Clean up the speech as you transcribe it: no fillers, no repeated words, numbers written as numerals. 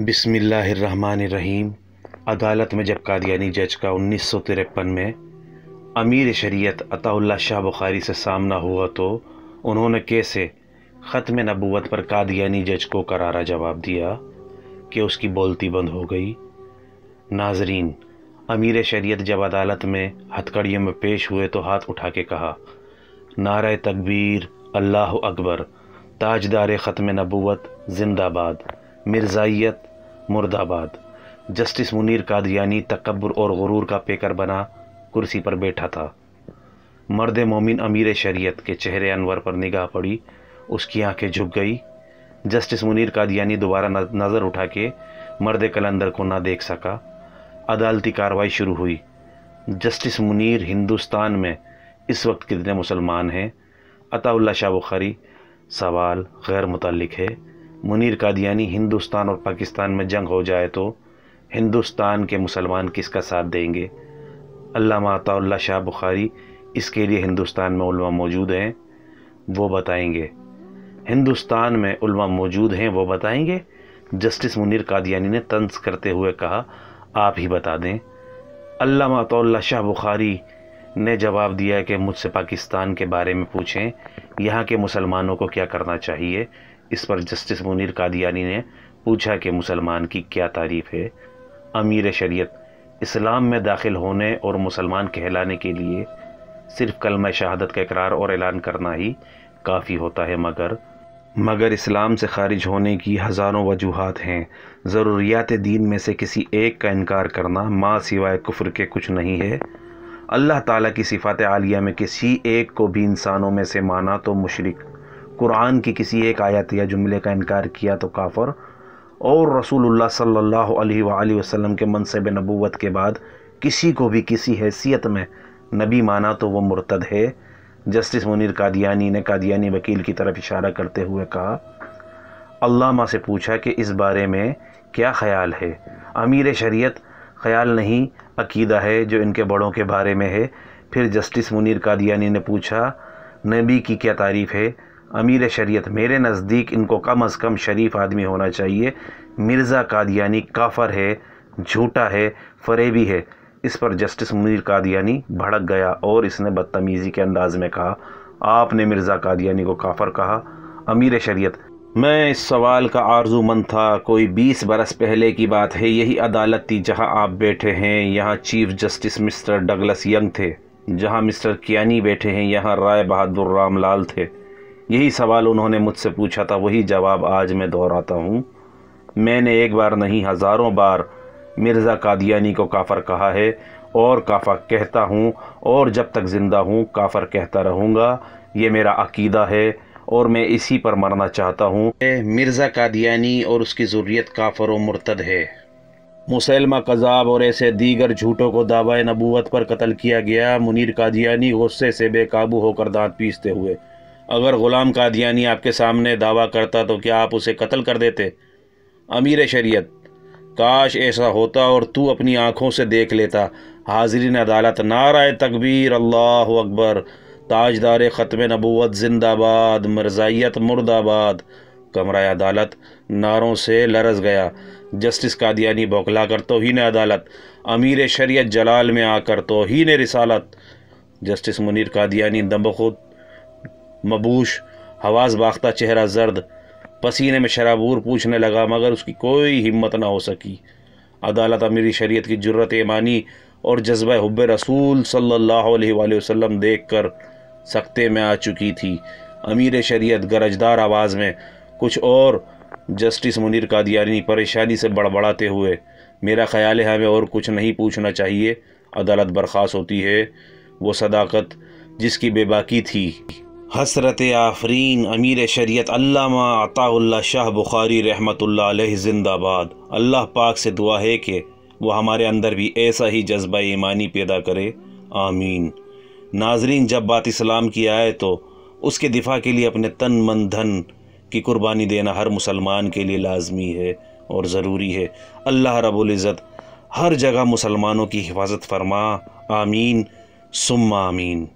بسم اللہ الرحمن الرحیم۔ عدالت میں جب قادیانی جج کا 1953 میں امیر شریعت عطا اللہ شاہ بخاری سے سامنا ہوا تو انہوں نے کیسے ختم نبوت پر قادیانی جج کو کرارا جواب دیا کہ اس کی بولتی بند ہو گئی۔ ناظرین، امیر شریعت جب عدالت میں ہتھکڑیوں میں پیش ہوئے تو ہاتھ اٹھا کے کہا، نعرہ تکبیر، اللہ اکبر، تاجدار ختم نبوت زندہ باد، مرزائیت مرد آباد۔ جسٹس منیر قادیانی تکبر اور غرور کا پیکر بنا کرسی پر بیٹھا تھا۔ مرد مومن امیر شریعت کے چہرے انور پر نگاہ پڑی، اس کی آنکھیں جھک گئی۔ جسٹس منیر قادیانی دوبارہ نظر اٹھا کے مرد قلندر کو نہ دیکھ سکا۔ عدالتی کارروائی شروع ہوئی۔ جسٹس منیر، ہندوستان میں اس وقت کتنے مسلمان ہیں؟ عطا اللہ شاہ بخاری، سوال غیر متعلق ہے۔ منیر قادیانی، ہندوستان اور پاکستان میں جنگ ہو جائے تو ہندوستان کے مسلمان کس کا ساتھ دیں گے؟ علامہ عطا اللہ شاہ بخاری، اس کے لیے ہندوستان میں علماء موجود ہیں، وہ بتائیں گے۔ ہندوستان میں علماء موجود ہیں، وہ بتائیں گے؟ جسٹس منیر قادیانی نے طنز کرتے ہوئے کہا، آپ ہی بتا دیں۔ علامہ عطا اللہ شاہ بخاری نے جواب دیا کہ مجھ سے پاکستان کے بارے میں پوچھیں، یہاں کے مسلمانوں کو کیا کرنا چاہیے۔ اس پر جسٹس منیر قادیانی نے پوچھا کہ مسلمان کی کیا تعریف ہے؟ امیر شریعت، اسلام میں داخل ہونے اور مسلمان کہلانے کے لیے صرف کلمہ شہادت کا اقرار اور اعلان کرنا ہی کافی ہوتا ہے، مگر اسلام سے خارج ہونے کی ہزاروں وجوہات ہیں۔ ضروریات دین میں سے کسی ایک کا انکار کرنا ماں سوائے کفر کے کچھ نہیں ہے۔ اللہ تعالیٰ کی صفات عالیہ میں کسی ایک کو بھی انسانوں میں سے مانا تو مشرک، قرآن کی کسی ایک آیت یا جملے کا انکار کیا تو کافر، اور رسول اللہ صلی اللہ علیہ وآلہ وسلم کے منصب نبوت کے بعد کسی کو بھی کسی حیثیت میں نبی مانا تو وہ مرتد ہے۔ جسٹس منیر قادیانی نے قادیانی وکیل کی طرف اشارہ کرتے ہوئے کہا، علامہ سے پوچھا کہ اس بارے میں کیا خیال ہے؟ امیر شریعت، خیال نہیں، عقیدہ ہے جو ان کے بڑوں کے بارے میں ہے۔ پھر جسٹس منیر قادیانی نے پوچھا، نبی کی کیا تعریف ہے؟ امیر شریعت، میرے نزدیک ان کو کم از کم شریف آدمی ہونا چاہیے۔ مرزا قادیانی کافر ہے، جھوٹا ہے، فریبی ہے۔ اس پر جسٹس منیر قادیانی بھڑک گیا اور اس نے بدتمیزی کے انداز میں کہا، آپ نے مرزا قادیانی کو کافر کہا؟ امیر شریعت، میں اس سوال کا آرزو مند تھا۔ کوئی 20 برس پہلے کی بات ہے، یہی عدالت تھی جہاں آپ بیٹھے ہیں، یہاں chief justice mister Douglas Young تھے، جہاں مسٹر کیانی بیٹھے ہیں، یہاں رائے بہادر رام لال تھے۔ یہی سوال انہوں نے مجھ سے پوچھا تھا، وہی جواب آج میں دہراتا ہوں۔ میں نے ایک بار نہیں، ہزاروں بار مرزا قادیانی کو کافر کہا ہے اور کافر کہتا ہوں، اور جب تک زندہ ہوں کافر کہتا رہوں گا۔ یہ میرا عقیدہ ہے اور میں اسی پر مرنا چاہتا ہوں۔ مرزا قادیانی اور اس کی ذریت کافر و مرتد ہے۔ مسیلمہ کذاب اور ایسے دیگر جھوٹوں کو دعوی نبوت پر قتل کیا گیا۔ منیر قادیانی غصے سے بے قابو ہو کر دانت پیستے ہوئے، اگر غلام قادیانی آپ کے سامنے دعویٰ کرتا تو کیا آپ اسے قتل کر دیتے؟ امیر شریعت، کاش ایسا ہوتا اور تو اپنی آنکھوں سے دیکھ لیتا۔ حاضرین عدالت، نعرہ تکبیر، اللہ اکبر، تاجدار ختم نبوت زندہ باد، مرزائیت مرد آباد۔ کمرہ عدالت نعروں سے لرز گیا۔ جسٹس قادیانی بوکھلا کر توہین عدالت، امیر شریعت جلال میں آ کر توہین رسالت۔ جسٹس منیر قادیانی دمبخود، مبوش، حواس باختہ، چہرہ زرد، پسینے میں شرابور، پوچھنے لگا مگر اس کی کوئی ہمت نہ ہو سکی۔ عدالت امیر شریعت کی جرأت ایمانی اور جذبہ حب رسول صلی اللہ علیہ وآلہ وسلم دیکھ کر سکتے میں آ چکی تھی۔ امیر شریعت گرجدار آواز میں کچھ اور، جسٹس منیر قادیانی پریشانی سے بڑبڑاتے ہوئے، میرا خیال ہے ہمیں اور کچھ نہیں پوچھنا چاہیے۔ عدالت برخاست ہوتی ہے۔ وہ صداقت جس کی بے باکی تھی۔ حسرت آفرین امیر شریعت علامہ عطا اللہ شاہ بخاری رحمۃ اللہ علیہ زندہ باد۔ اللہ پاک سے دعا ہے کہ وہ ہمارے اندر بھی ایسا ہی جذبہ ایمانی پیدا کرے، آمین۔ ناظرین، جب بات اسلام کی آئے تو اس کے دفاع کے لیے اپنے تن من دھن کی قربانی دینا ہر مسلمان کے لیے لازمی ہے اور ضروری ہے۔ اللہ رب العزت ہر جگہ مسلمانوں کی حفاظت فرما، آمین ثم آمین۔